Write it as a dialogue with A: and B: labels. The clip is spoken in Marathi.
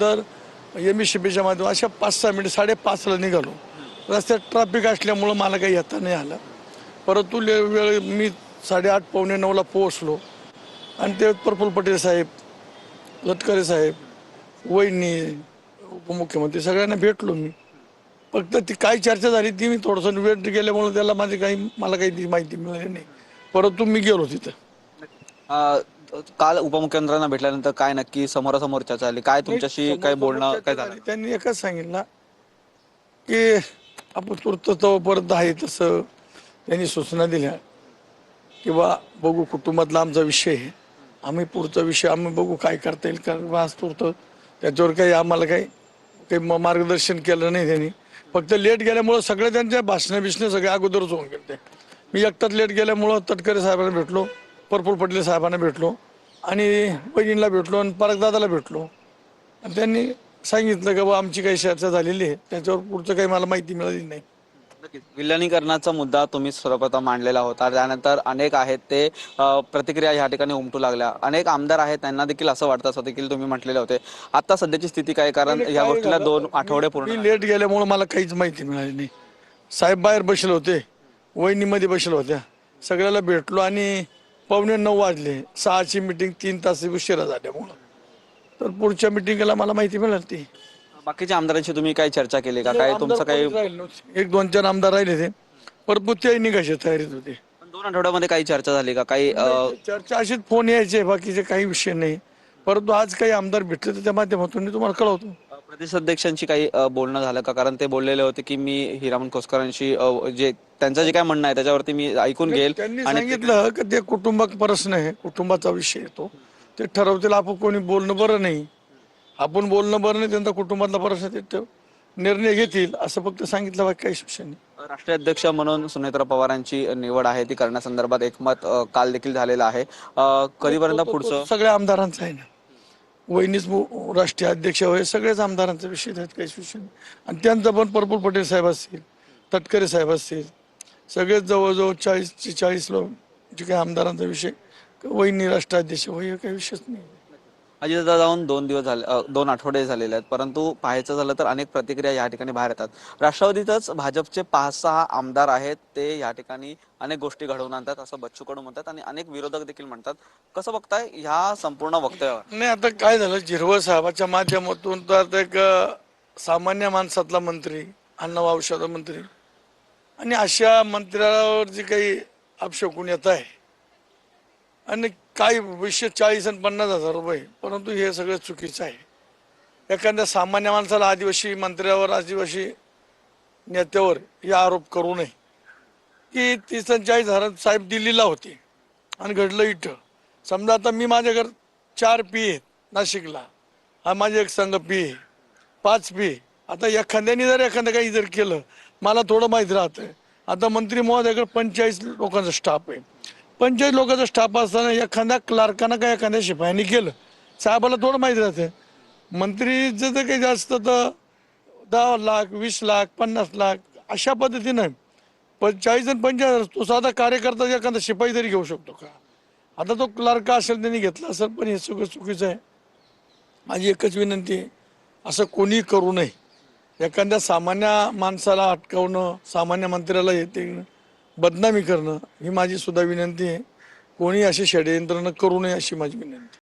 A: तर MSCBच्या माध्यमातून अशा 5-6 मिनिट 5:30ला निघालो. रस्त्यात ट्रॅफिक असल्यामुळं मला काही येता नाही आलं. परंतु वेळ मी 8:30 पावणे 9ला पोहोचलो आणि ते प्रफुल्ल पटेल साहेब, लटकरे साहेब, वहिनी, उपमुख्यमंत्री सगळ्यांना भेटलो मी. फक्त ती काय चर्चा झाली ती मी थोडंसं वेळ गेल्यामुळे मला काही माहिती मिळाली नाही. परंतु मी गेलो तिथं.
B: अ, काल उपमुख्यमंत्र्यांना भेटल्यानंतर काय नक्की समोरासमोर चर्चा झाली? काय तुमच्याशी काय बोलणं काय झालं?
A: त्यांनी एकच सांगितलं की आपण तूर्त तोपर्यंत आहे तसं त्यांनी सूचना दिल्या किंवा बघू कुटुंबातला आमचा विषय आहे, आम्ही पुढचा विषय आम्ही बघू काय करता येईल. कारण आज तूर्त त्याच्यावर काही आम्हाला काही मार्गदर्शन केलं नाही त्यांनी. फक्त लेट गेल्यामुळं सगळे त्यांच्या भाषणं सगळे अगोदरच होऊन गेले. मी एकटाच लेट गेल्यामुळं तटकरे साहेबांना भेटलो, प्रफुल्ल पटेल साहेबांना भेटलो आणि बहिणीला भेटलो आणि दादाला भेटलो. आणि त्यांनी सांगितलं की बा आमची काही चर्चा झालेली आहे, त्याच्यावर पुढचं काही मला माहिती मिळाली नाही.
B: नक्कीच विलिनीकरणाचा मुद्दा तुम्ही सर्वप्रथम मांडलेला होता. त्यानंतर अनेक आहेत ते प्रतिक्रिया या ठिकाणी उमटू लागल्या. अनेक आमदार आहेत त्यांना देखील असं वाटतं, असं देखील तुम्ही म्हटलेले होते. आता सध्याची स्थिती काय? कारण या
A: काय
B: गोष्टीला
A: झालं,
B: 2 आठवडे पूर्ण
A: मी
B: झाले.
A: लेट गेल्यामुळं मला काहीच माहिती मिळाली नाही. साहेब बाहेर बसले होते, वहिनीमध्ये बसल्या होत्या, सगळ्याला भेटलो आणि 8:45 वाजले. 6ची मिटिंग 3 तास उशिरा झाल्यामुळं. तर पुढच्या मिटिंगला मला माहिती मिळाली ती.
B: बाकीच्या आमदारांशी तुम्ही काय चर्चा केली का?
A: नाही,
B: काय
A: आमदार
B: तुमचं काही
A: कोणीच राहिले नव्हते. 1-2-4 आमदार राहिले ते, परंतु ते निघायचे तयारीत होते.
B: 2 आठवड्यामध्ये काही चर्चा झाली का? काही
A: नाही, ते चर्चा अशीच फोन यायचे, बाकीचे काही विषय नाही. परंतु आज काही आमदार भेटले तर त्या माध्यमातून मी तुम्हाला कळवतो.
B: प्रदेशाध्यक्षांशी काही बोलणं झालं का? कारण ते बोललेले होते की मी हिरामण खोसकरांशी जे त्यांचं जे काय म्हणणं आहे त्याच्यावरती मी ऐकून घेईल.
A: त्यांनी
B: आणि
A: सांगितलं की ते कुटुंबात प्रश्न आहे, कुटुंबाचा विषय येतो, ते ठरवतील. आपण कोणी बोलणं बरं नाही, आपण बोलणं बरं नाही, त्यांचा कुटुंबातला प्रश्न ते निर्णय घेतील असं फक्त सांगितलं. बाकी काही विषय नाही.
B: राष्ट्रीय अध्यक्ष म्हणून सुनेत्रा पवारांची निवड आहे ती करण्यासंदर्भात एकमत काल देखील झालेलं आहे. कधीपर्यंत पुढचं?
A: सगळ्या आमदारांचा आहे ना. वहिनीच राष्ट्रीय अध्यक्ष होय, सगळ्याच आमदारांचा विषय आहेत, काही विषय नाही. आणि त्यांचा पण प्रफुल्ल पटेल साहेब असतील, तटकरे साहेब असतील, सगळेच जवळजवळ 40 लोक जे काही आमदारांचा विषय वहिनी राष्ट्राध्यक्ष होय, काही विषयच नाही.
B: अजितदादा जाऊन 2 दिवस झाले, 2 आठवडे झालेले आहेत. परंतु पाहायचं झालं तर अनेक प्रतिक्रिया या ठिकाणी बाहेर येतात. राष्ट्रवादीतच भाजपचे 5-6 आमदार आहेत ते या ठिकाणी अनेक गोष्टी घडवून आणतात असं बच्चू कडू म्हणतात आणि अनेक विरोधक देखील म्हणतात. कसं बघताय ह्या संपूर्ण वक्तव्यावर?
A: नाही, आता काय झालं, झिरवळ साहेबाच्या माध्यमातून तर एक सामान्य माणसातला मंत्री, अन्न व औषध मंत्री, आणि अशा मंत्र्यावर जे काही अपशकून येत आहे आणि काही विषय 40 आणि 50,000 रुपये, परंतु हे सगळं चुकीचं आहे. एखाद्या सामान्य माणसाला आदिवासी मंत्र्यावर, आदिवासी नेत्यावर हे आरोप करू नये की 30-40,000 साहेब दिल्लीला होते आणि घडलं इथं. समजा आता मी माझ्या घर 4 पी आहेत नाशिकला, हा माझे एक संघ पी आहे, 5 पी. आता एखाद्याने एखादं काही केलं, मला थोडं माहीत राहतं. आता मंत्री महोदयाकडे 45 लोकांचा स्टाफ आहे. 45 लोकांचा स्टाफ असताना एखाद्या क्लार्कानं काय एखाद्या शिपायाने केलं, साहेबाला थोडं माहीत राहतं. मंत्रीचं तर काही जास्त तर 10 लाख, 20 लाख, 50 लाख अशा पद्धतीनं 40 आणि 45. तो साधा कार्यकर्ता एखादा शिपाई तरी घेऊ शकतो का? आता तो क्लार्क असेल त्यांनी घेतला असेल, पण हे सगळं चुकीचं आहे. माझी एकच विनंती आहे, असं कोणी करू नये. एखाद्या सामान्य माणसाला अटकावणं, सामान्य मंत्र्याला येते बदनामी करणं, ही माझी सुद्धा विनंती आहे. कोणी अशी षडयंत्रणं करू नये अशी माझी विनंती.